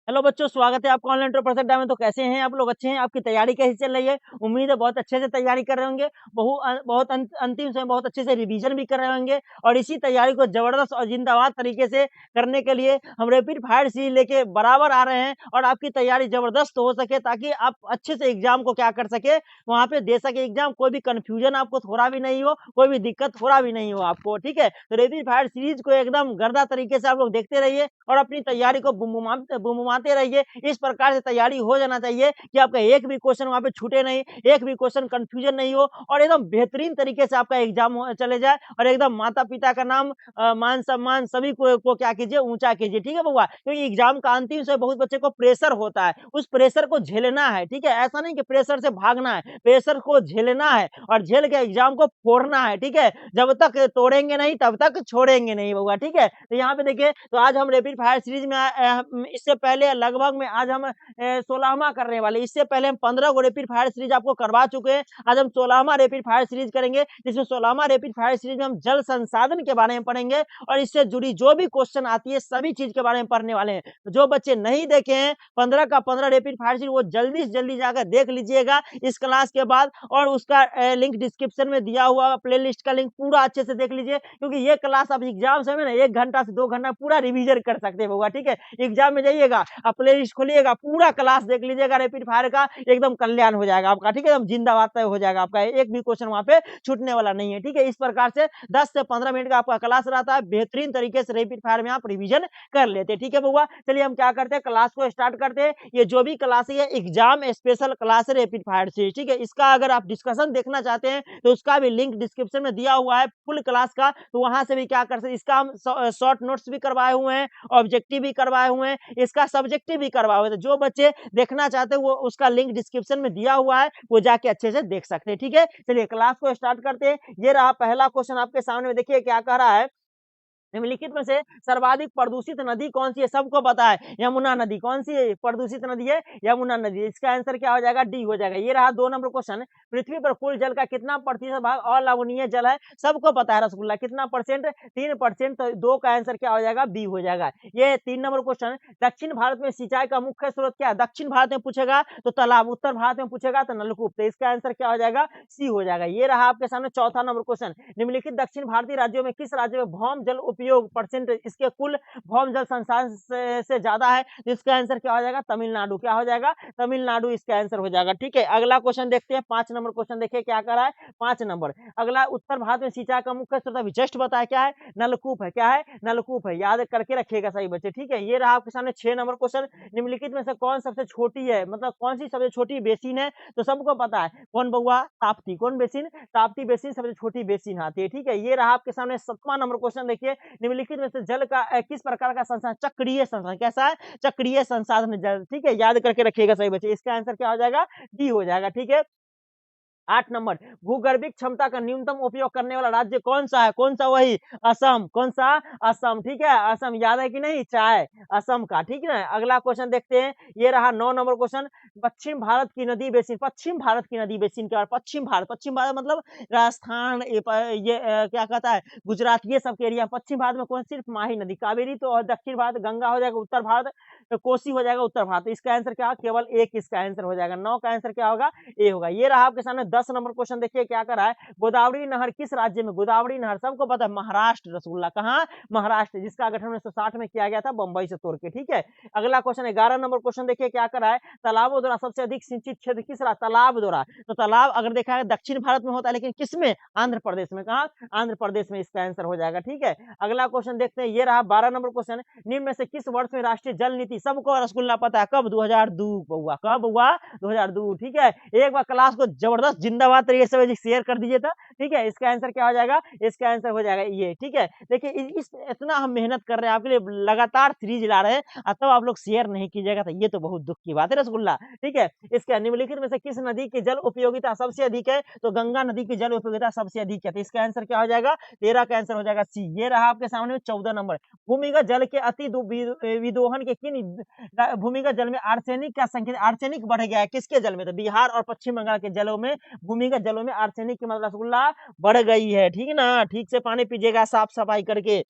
Hello बच्चों, स्वागत है आपका ऑनलाइन ट्यूटर में। तो कैसे हैं आप लोग? अच्छे हैं? आपकी तैयारी कैसी चल रही है? उम्मीद है बहुत अच्छे से तैयारी कर रहे होंगे। बहुत अंतिम समय बहुत अच्छे से रिवीजन भी कर रहे होंगे और इसी तैयारी को जबरदस्त और जिंदाबाद तरीके से करने के लिए हम रैपिड फायर सीरीज लेके बराबर आ रहे हैं और आपकी तैयारी जबरदस्त हो सके, ताकि आप अच्छे से एग्जाम को क्या कर सके, वहां पे दे सके एग्जाम। कोई भी कंफ्यूजन आपको थोड़ा भी नहीं हो, कोई भी दिक्कत थोड़ा भी नहीं हो आपको। ठीक है, तो रैपिड फायर सीरीज को एकदम गर्दा तरीके से आप लोग देखते रहिए और अपनी तैयारी को बुमबुमाते रहिए। इस प्रकार से तैयारी हो जाना चाहिए कि आपका एक भी क्वेश्चन वहां पे छूटे नहीं, एक भी क्वेश्चन कंफ्यूजन नहीं हो और एकदम बेहतरीन तरीके से आपका एग्जाम चले जाए और एकदम माता पिता का नाम, मान सम्मान सभी को क्या कीजिए, ऊंचा कीजिए। ठीक है बउआ, क्योंकि एग्जाम का अंतिम से बहुत बच्चे को प्रेशर होता है, उस प्रेशर को झेलना है। ठीक है, ऐसा नहीं कि प्रेशर से भागना है, प्रेशर को झेलना है और झेल के एग्जाम को फोड़ना है। ठीक है, जब तक तोड़ेंगे नहीं तब तक छोड़ेंगे नहीं बउआ। ठीक है, तो यहाँ पे देखिए, तो आज हम रैपिड फायर सीरीज में इससे पहले लगभग में आज हम 16वां करने वाले। इससे पहले हम 15 को रैपिड फायर सीरीज आपको करवा चुके हैं। आज हम 16वां रैपिड फायर सीरीज करेंगे, जिसमें 16वां रैपिड फायर सीरीज में हम जल संसाधन के बारे में पढ़ेंगे और इससे जुड़ी जो भी क्वेश्चन आती है सभी चीज के बारे में पढ़ने वाले हैं। तो जो बच्चे नहीं देखे हैं 15 का 15 रैपिड फायर सीरीज, वो जल्दी से जल्दी जाकर देख लीजिएगा इस क्लास के बाद, और उसका लिंक डिस्क्रिप्शन में दिया हुआ प्ले लिस्ट का लिंक पूरा अच्छे से देख लीजिए, क्योंकि ये क्लास आप एग्जाम समय ना 1 घंटा से 2 घंटा पूरा रिवीजन कर सकते हैं। ठीक है, एग्जाम में जाइएगा, आप प्ले लिस्ट खोलिएगा, पूरा क्लास देख लीजिएगा रैपिड फायर का, एकदम कल्याण हो जाएगा आपका। ठीक है, एकदम जिंदाबाद हो जाएगा आपका, एक भी क्वेश्चन वहां पे छूटने वाला नहीं है। ठीक है, इस प्रकार से 10 से 15 मिनट का आपका क्लास रहता है, बेहतरीन तरीके से रैपिड फायर में आप रिवीजन कर लेते हैं। ठीक है बउआ, चलिए हम क्या करते हैं, क्लास को स्टार्ट करते हैं। ये जो भी क्लास है एग्जाम स्पेशल क्लास है रैपिड फायर से। ठीक है, इसका अगर आप डिस्कशन देखना चाहते हैं तो उसका भी लिंक डिस्क्रिप्शन में दिया हुआ है फुल क्लास का, तो वहां से भी क्या कर सकते, इसका हम शॉर्ट नोट्स भी करवाए हुए हैं, ऑब्जेक्टिव भी करवाए हुए हैं, इसका सब्जेक्टिव भी करवाए हुए हैं। तो जो बच्चे देखना चाहते हैं वो उसका लिंक डिस्क्रिप्शन में दिया हुआ है, वो जाके अच्छे से देख सकते हैं। ठीक है, चलिए क्लास को स्टार्ट करते हैं। ये रहा पहला क्वेश्चन आपके सामने में, देखिए क्या कह रहा है। निम्नलिखित में से सर्वाधिक प्रदूषित नदी कौन सी है? सबको पता है यमुना नदी। कौन सी है प्रदूषित नदी है? यमुना नदी। इसका आंसर क्या हो जाएगा? डी हो जाएगा। ये रहा 2 नंबर क्वेश्चन। पृथ्वी पर कुल जल का कितना प्रतिशत भाग अलवणीय जल है? सबको पता है रसगुल्ला कितना परसेंट? 3%। तो 2 का आंसर क्या हो जाएगा? बी हो जाएगा। ये 3 नंबर क्वेश्चन। दक्षिण भारत में सिंचाई का मुख्य स्रोत क्या है? दक्षिण भारत में पूछेगा तो तालाब, उत्तर भारत में पूछेगा तो नलकूप। तो इसका आंसर क्या हो जाएगा? सी हो जाएगा। ये रहा आपके सामने चौथा नंबर क्वेश्चन। निम्नलिखित दक्षिण भारतीय राज्यों में किस राज्य में भौम जल उपयोग परसेंट इसके कुल भौम जल संसाधन से ज्यादा है? तो इसका आंसर क्या हो जाएगा? तमिलनाडु। क्या हो जाएगा? तमिलनाडु इसका आंसर हो जाएगा। ठीक है, अगला क्वेश्चन देखते हैं। 5 नंबर क्वेश्चन देखिए क्या कर रहा है। 5 नंबर अगला, उत्तर भारत में सिंचाई का मुख्य स्रोत अभी जस्ट बताया क्या है? नलकूप है। क्या है? नलकूप है। याद करके रखिएगा सही बच्चे। ठीक है, ये रहा आपके सामने 6 नंबर क्वेश्चन। निम्नलिखित में से कौन सबसे छोटी है, मतलब कौन सी सबसे छोटी बेसिन है? तो सबको पता है कौन बउआ? ताप्ती। कौन बेसिन? ताप्ती बेसिन सबसे छोटी बेसिन आती है। ठीक है, ये रहा आपके सामने 7वां नंबर क्वेश्चन। देखिए, निम्नलिखित में से जल का किस प्रकार का संसाधन? चक्रीय संसाधन। कैसा है? चक्रीय संसाधन जल। ठीक है, याद करके रखिएगा सही बच्चे। इसका आंसर क्या हो जाएगा? डी हो जाएगा। ठीक है, 8 नंबर, भूगर्भिक क्षमता का न्यूनतम उपयोग करने वाला राज्य कौन सा है? कौन सा? वही असम। कौन सा? असम। ठीक है, असम याद है कि नहीं? चाय असम का। ठीक है ना, अगला क्वेश्चन देखते हैं। ये रहा 9 नंबर क्वेश्चन। पश्चिम भारत की नदी बेसिन, पश्चिम भारत की नदी बेसिन क्या? पश्चिम भारत मतलब राजस्थान, ये क्या कहता है, गुजरात, ये सब के एरिया। पश्चिम भारत में कौन? सिर्फ माही नदी। कावेरी तो, और दक्षिण भारत गंगा हो जाएगा। उत्तर भारत कोसी हो जाएगा। उत्तर भारत। इसका आंसर क्या? केवल एक इसका आंसर हो जाएगा। 9 का आंसर क्या होगा? ए होगा। ये रहा आपके सामने 10 नंबर क्वेश्चन। देखिए क्या कर रहा है। गोदावरी नहर किस राज्य में? गोदावरी नहर सबको पता है महाराष्ट्र। रसगुल्ला कहाँ? महाराष्ट्र, जिसका गठन 1960 में किया गया था बंबई से तोड़ के। ठीक है, अगला क्वेश्चन 11 नंबर क्वेश्चन। देखिए क्या कर रहा है। तालाबों द्वारा सबसे अधिक सिंचित क्षेत्र किस रहा? तालाब द्वारा। तो तालाब अगर देखा है दक्षिण भारत में होता है, लेकिन किसमें? आंध्र प्रदेश में। कहा? आंध्र प्रदेश में इसका आंसर हो जाएगा। ठीक है, अगला क्वेश्चन देखते हैं। ये रहा 12 नंबर क्वेश्चन। निम्न में से किस वर्ष में राष्ट्रीय जल नीति, सबको रसगुल्ला पता है, कब? 2002 बउआ। कब हुआ? 2002। ठीक है, एक बार क्लास को जबरदस्त जिंदाबाद तरीके से शेयर कर दीजिए था। ठीक है, इसका आंसर क्या हो जाएगा? इसका आंसर हो जाएगा ये। ठीक है, देखिए इस इतना हम मेहनत कर रहे हैं आपके लिए, लगातार सीरीज ला रहे हैं, तब आप लोग शेयर नहीं कीजिएगा तो ये तो बहुत दुख की बात है रसगुल्ला। ठीक है, इसका निम्नलिखित में से किस नदी की जल उपयोगिता सबसे अधिक है? तो गंगा नदी की जल उपयोगिता सबसे अधिक है। तो इसका आंसर क्या हो जाएगा? 13 का आंसर हो जाएगा सी। ये रहा आपके सामने 14 नंबर। भूमिगत जल के अति विदोहन के किन भूमिगत जल में आर्सेनिक का संकेत, आर्सेनिक बढ़ गया है किसके जल में? तो बिहार और पश्चिम बंगाल के जलों में, भूमिगत जलों में आर्सेनिक की मात्रा रसगुल्ला बढ़ गई है। ठीक है ना, ठीक से पानी पीजिएगा साफ सफाई करके।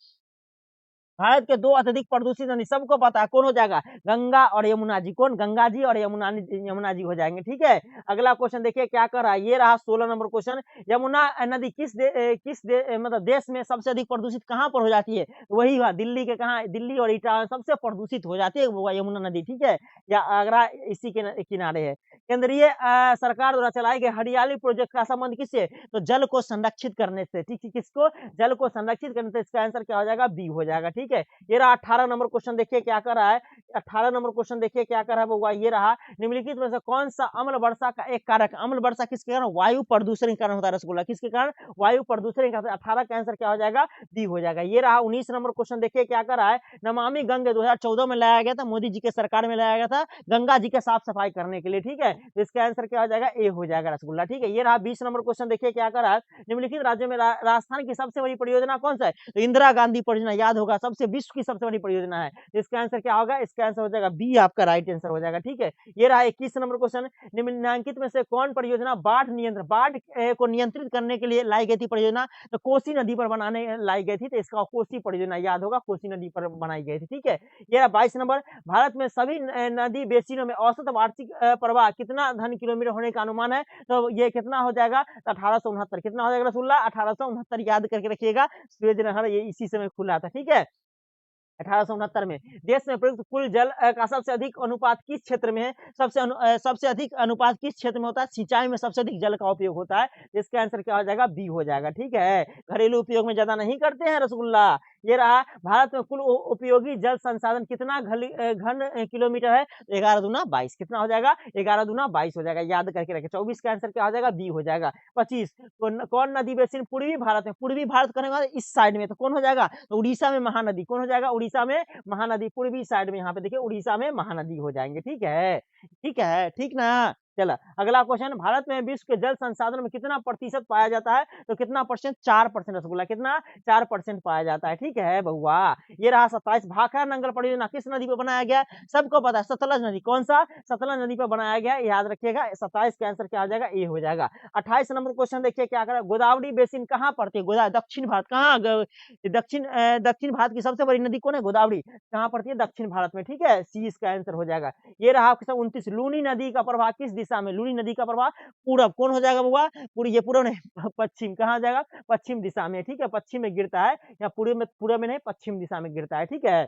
भारत के 2 अत्यधिक प्रदूषित नदी सबको पता है, कौन हो जाएगा? गंगा और यमुना जी। कौन? गंगा जी और यमुना जी हो जाएंगे, ठीक है। अगला क्वेश्चन देखिए क्या कर रहा है, ये रहा 16 नंबर क्वेश्चन। यमुना नदी मतलब देश में सबसे अधिक प्रदूषित कहाँ पर हो जाती है? वही हुआ दिल्ली के, कहाँ? दिल्ली और इटावा सबसे प्रदूषित हो जाती है वो यमुना नदी, ठीक है। या आगरा इसी के किनारे है। केंद्रीय सरकार द्वारा चलाए गए हरियाली प्रोजेक्ट का संबंध किससे? तो जल को संरक्षित करने से, ठीक है। किसको? जल को संरक्षित करने से। इसका आंसर क्या हो जाएगा? बी हो जाएगा, ठीक है। ये रहा 18 नंबर क्वेश्चन, देखिए क्या कर रहा है। 18 नंबर क्वेश्चन देखिए क्या कर रहा है बउआ, ये रहा। निम्नलिखित में से कौन सा अम्ल वर्षा का एक कारक? अम्ल वर्षा किसके कारण? वायु प्रदूषण के कारण होता है रसगुल्ला। किसके कारण? वायु प्रदूषण के कारण। 18 का आंसर क्या हो जाएगा? बी हो जाएगा। ये रहा 19 नंबर क्वेश्चन, देखिए क्या कर रहा है। नमामि गंगे 2014 में लाया गया था, मोदी जी के सरकार में लाया गया था, गंगा जी के साफ सफाई करने के लिए, ठीक है। तो इसका आंसर क्या हो जाएगा? ए हो जाएगा रसगुल्ला, ठीक है। ये रहा 20 नंबर क्वेश्चन, देखिए क्या कर रहा है। निम्नलिखित राज्यों में राजस्थान की सबसे बड़ी परियोजना कौन सा है? तो इंदिरा गांधी परियोजना, याद होगा, सबसे विश्व की सबसे बड़ी परियोजना है। इसका आंसर क्या होगा? इसका आंसर हो जाएगा बी, आपका राइट आंसर हो जाएगा, ठीक है। ये रहा 21 नंबर क्वेश्चन। निम्नलिखित में से कौन परियोजना बाढ़ को नियंत्रित करने के लिए लाई गई थी परियोजना? तो कोसी नदी पर बनाने लाई गई थी, तो इसका कोसी परियोजना, याद होगा, कोसी नदी पर बनाई गई थी, ठीक है। ये रहा 22 नंबर। भारत में सभी नदी बेसिनों में औसत वार्षिक प्रवाह कितना घन किलोमीटर होने का अनुमान है? तो ये कितना हो जाएगा? 1869। कितना हो जाएगा रसगुल्ला? 1869, याद करके रखिएगा। सूरज नहर ये इसी समय खुला था, ठीक है। 1869 में। देश में प्रयुक्त कुल जल का सबसे अधिक अनुपात किस क्षेत्र में है? सबसे अधिक अनुपात किस क्षेत्र में होता है? सिंचाई में सबसे अधिक जल का उपयोग होता है। इसका आंसर क्या हो जाएगा? बी हो जाएगा, ठीक है। घरेलू उपयोग में ज्यादा नहीं करते हैं रसगुल्ला। ये रहा भारत में कुल उपयोगी जल संसाधन कितना घन किलोमीटर है? 11 दूना 22। कितना हो जाएगा? 11 दूना 22 हो जाएगा, याद करके रखे। 24 का आंसर क्या हो जाएगा? बी हो जाएगा। 25 कौन नदी बेसिन पूर्वी भारत में? पूर्वी भारत करने के बाद इस साइड में, तो कौन हो जाएगा? तो उड़ीसा में महानदी। कौन हो जाएगा? उड़ीसा में महानदी। पूर्वी साइड में, यहाँ पे देखिए उड़ीसा में महानदी हो जाएंगे, ठीक है। ठीक है, ठीक ना। चलो अगला क्वेश्चन, भारत में विश्व के जल संसाधन में कितना प्रतिशत पाया जाता है? तो कितना परसेंट? 4% रसगुल्ला। कितना? 4% पाया जाता है, ठीक है बहुआ। ये रहा 27। भाखड़ा नंगल परियोजना किस नदी पर बनाया गया? सबको पता है, सतलज नदी। कौन सा? सतलज नदी पर बनाया गया, याद रखिएगा। 27 का आंसर क्या हो जाएगा? ए हो जाएगा। 28 नंबर क्वेश्चन देखिए क्या करा। गोदावरी बेसिन कहाँ पड़ती है? दक्षिण भारत। कहाँ? दक्षिण भारत की सबसे बड़ी नदी कौन है? गोदावरी। कहाँ पड़ती है? दक्षिण भारत में, ठीक है। सी इसका आंसर हो जाएगा। ये रहा आपके साथ 29। लूनी नदी का प्रवाह किस दिशा में? लूनी नदी का प्रवाह पूरब। कौन हो जाएगा बुआ? पूरी, ये पूरब नहीं, पश्चिम। कहाँ जाएगा? पश्चिम दिशा में, ठीक है। पश्चिम में गिरता है, या पूर्व में नहीं, पश्चिम दिशा में गिरता है, ठीक है।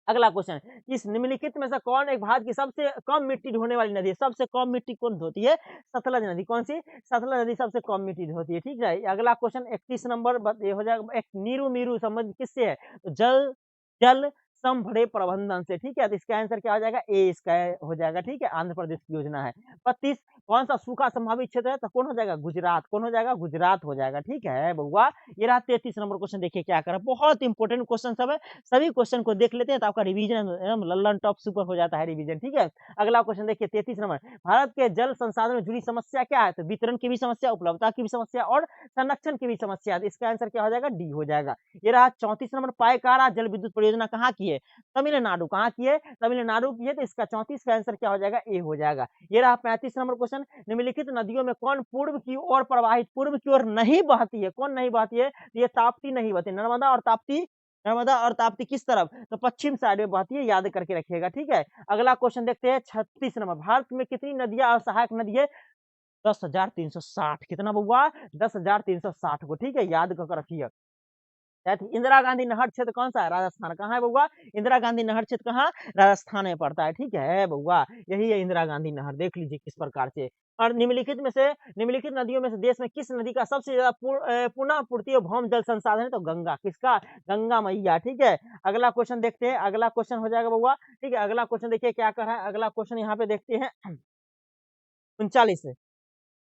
अगला क्वेश्चन, इस निम्नलिखित में से कौन एक भारत की सबसे कम मिट्टी ढोने वाली नदी है? सबसे कम मिट्टी कौन ढोती है? सतलज नदी। कौन सी? सतलज नदी सबसे कम मिट्टी ढोती है, ठीक है। अगला क्वेश्चन 31 नंबर ये हो जाएगा। एक नीरू मीरू संबंध किससे है? तो जल जल समभरे प्रबंधन से, ठीक है। तो इसका आंसर क्या हो जाएगा? ए इसका हो जाएगा, ठीक है। आंध्र प्रदेश की योजना है। 32 कौन सा सूखा संभावित क्षेत्र है? तो कौन हो जाएगा? गुजरात। कौन हो जाएगा? गुजरात हो जाएगा, ठीक है बउआ। ये रहा 33 नंबर क्वेश्चन, देखिए क्या कर रहा है। बहुत इंपॉर्टेंट क्वेश्चन सब है, सभी क्वेश्चन को देख लेते हैं तो आपका रिवीजन एकदम लल्लन टॉप सुपर हो जाता है रिवीजन, ठीक है। अगला क्वेश्चन देखिए 33 नंबर। भारत के जल संसाधन में जुड़ी समस्या क्या है? तो वितरण की भी समस्या, उपलब्धता की भी समस्या, और संरक्षण की भी समस्या। इसका आंसर क्या हो जाएगा? डी हो जाएगा। ये रहा 34 नंबर। पायकारा जल विद्युत परियोजना कहाँ की है? तमिलनाडु। कहाँ की है? तमिलनाडु की है। तो इसका 34 का आंसर क्या हो जाएगा? ए हो जाएगा। ये रहा 35 नंबर क्वेश्चन। निम्नलिखित नदियों में कौन पूर्व की ओर प्रवाहित, पूर्व की ओर नहीं बहती है? कौन नहीं बहती है? ये ताप्ती नहीं बहती। नर्मदा और ताप्ती किस तरफ? तो पश्चिम साइड में बहती है, याद करके रखिएगा, ठीक है। अगला क्वेश्चन देखते हैं 36 नंबर। भारत में कितनी नदियां और सहायक नदी है? 10,360। कितना बउआ? 10,360 को, ठीक है, याद कर रखिए। इंदिरा गांधी नहर क्षेत्र कौन सा है? राजस्थान। कहाँ है बउआ? इंदिरा गांधी नहर क्षेत्र कहाँ? राजस्थान में पड़ता है, ठीक है बउआ। यही है इंदिरा गांधी नहर, देख लीजिए किस प्रकार से। और निम्नलिखित नदियों में से देश में किस नदी का सबसे ज्यादा पुनः पूर्ति भौम जल संसाधन है? तो गंगा। किसका? गंगा मैया, ठीक है। अगला क्वेश्चन देखते हैं। अगला क्वेश्चन हो जाएगा बउआ, ठीक है। अगला क्वेश्चन देखिए क्या कर रहा है। अगला क्वेश्चन यहाँ पे देखते हैं 39 से।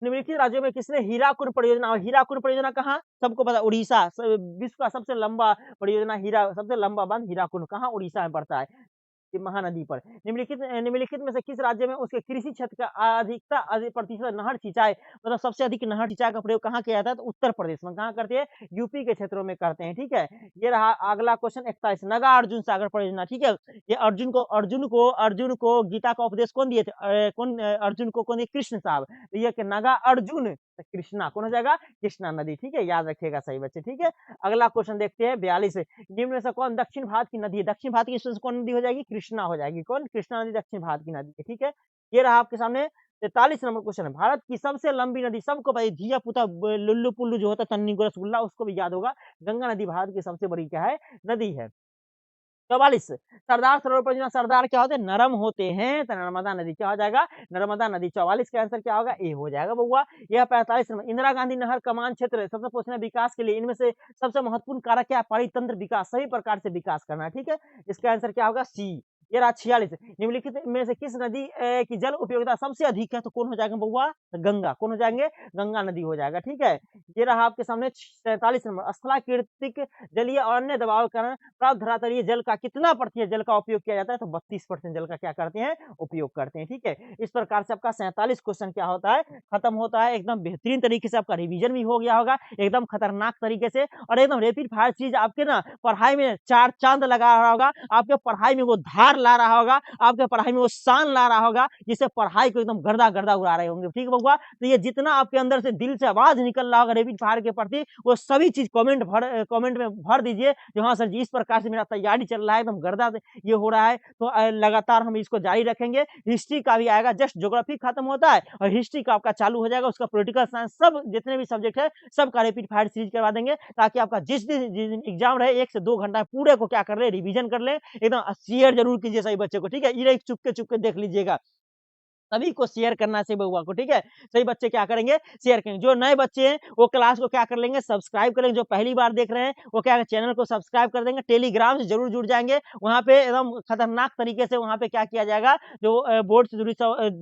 निम्नलिखित राज्यों में किसने हीराकुड परियोजना, और हीराकुड परियोजना कहाँ? सबको पता, उड़ीसा। विश्व का सबसे लंबा परियोजना सबसे लंबा बांध हीराकुड कहाँ? उड़ीसा में पड़ता है, महानदी पर। निम्नलिखित में से किस राज्य में उसके कृषि क्षेत्र का प्रतिशत नहर सिंचाई, मतलब सबसे अधिक नहर सिंचाई का प्रयोग कहाँ किया जाता है? तो उत्तर प्रदेश में। कहाँ करते हैं? यूपी के क्षेत्रों में करते हैं, ठीक है। ये रहा अगला क्वेश्चन 41। नगा अर्जुन सागर परियोजना, ठीक है। ये अर्जुन को गीता का उपदेश कौन दिए थे? अर्जुन को कौन दिए? कृष्ण साहब। तो ये नगा अर्जुन तो कृष्णा कौन हो जाएगा, कृष्णा नदी, ठीक है, याद रखिएगा सही बच्चे, ठीक है। अगला क्वेश्चन देखते हैं 42, निम्न में से कौन दक्षिण भारत की नदी है, दक्षिण भारत की कौन नदी हो जाएगी, कृष्णा हो जाएगी, कौन, कृष्णा नदी दक्षिण भारत की नदी है, ठीक है। ये रहा आपके सामने 43 नंबर क्वेश्चन है, भारत की सबसे लंबी नदी, सबको भाई धिया पुता लुल्लू पुल्लू जो होता है तन्नी को रसगुल्ला, उसको भी याद होगा, गंगा नदी भारत की सबसे बड़ी क्या है, नदी है। 44, सरदार सरोवर परियोजना, सरदार क्या होते हैं, नरम होते हैं, तो नर्मदा नदी क्या हो जाएगा, नर्मदा नदी। 44 का आंसर क्या होगा, ए हो जाएगा बउआ। यह 45 नंबर, इंदिरा गांधी नहर कमान क्षेत्र सबसे पूछना विकास के लिए इनमें से सबसे महत्वपूर्ण कारक क्या है, परितंत्र विकास, सभी प्रकार से विकास करना, ठीक है। इसका आंसर क्या होगा, सी। ये रहा 46, निम्नलिखित में से किस नदी की जल उपयोगिता सबसे अधिक है, तो कौन हो जाएगा बउआ, गंगा, कौन हो जाएंगे, गंगा नदी हो जाएगा, ठीक है। ये रहा आपके सामने 47 नंबर, स्थलाकृतिक जलीय और अन्य दबाव के कारण प्राप्त धरातलीय जल का कितना प्रतिशत जल का उपयोग किया जाता है, तो 32% जल का क्या करते हैं, उपयोग करते हैं, ठीक है। इस प्रकार से आपका 47 क्वेश्चन क्या होता है, खत्म होता है। एकदम बेहतरीन तरीके से आपका रिवीजन भी हो गया होगा, एकदम खतरनाक तरीके से, और एकदम रैपिड फायर चीज आपके ना पढ़ाई में चार चांद लगा रहा होगा, आपके पढ़ाई में वो धार ला रहा होगा, आपके पढ़ाई में वो शान ला रहा होगा, जिससे पढ़ाई को एकदम गर्दा गर्दा उड़ा रहे होंगे, ठीक है बउआ। तो ये जितना आपके अंदर से दिल से आवाज निकल रहा होगा रैपिड फायर के प्रति, वो सभी चीज कमेंट में भर दीजिए, जो हाँ सर जी इस प्रकार से मेरा तैयारी चल रहा है, एकदम गर्दा ये हो रहा है, तो लगातार हम इसको जारी रखेंगे। हिस्ट्री का भी आएगा, जस्ट ज्योग्राफी खत्म होता है और हिस्ट्री का आपका चालू हो जाएगा, उसका पॉलिटिकल साइंस, सब जितने भी सब्जेक्ट है सबका रैपिड फायर सीरीज करवा देंगे, ताकि आपका जिस दिन एग्जाम रहे 1 से 2 घंटा पूरे को क्या कर ले, रिवीजन कर ले, एकदम शेयर जरूर कीजिए सही बच्चे को, ठीक है। ये चुपके चुपके देख लीजिएगा, सभी को शेयर करना चाहिए बउआ को, ठीक है। सही बच्चे क्या करेंगे, शेयर करेंगे। जो नए बच्चे हैं वो क्लास को क्या कर लेंगे, सब्सक्राइब करेंगे। जो पहली बार देख रहे हैं वो क्या चैनल को सब्सक्राइब कर देंगे, टेलीग्राम से जरूर जुड़ जाएंगे, वहां पे एकदम खतरनाक तरीके से वहां पे क्या किया जाएगा, जो बोर्ड से जुड़ी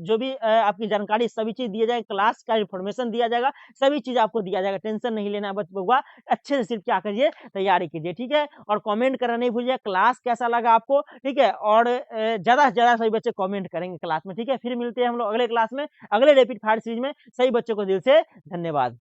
जो भी आपकी जानकारी सभी चीज दिया जाएगा, क्लास का इन्फॉर्मेशन दिया जाएगा, सभी चीज आपको दिया जाएगा, टेंशन नहीं लेना है बउआ। अच्छे से सिर्फ क्या करिए, तैयारी कीजिए, ठीक है। और कमेंट करना नहीं भूलिए, क्लास कैसा लगा आपको, ठीक है। और ज्यादा से ज्यादा सभी बच्चे कमेंट करेंगे क्लास में, ठीक है। फिर मिलते हैं हम लोग अगले क्लास में, अगले रैपिड फायर सीरीज में। सही बच्चों को दिल से धन्यवाद।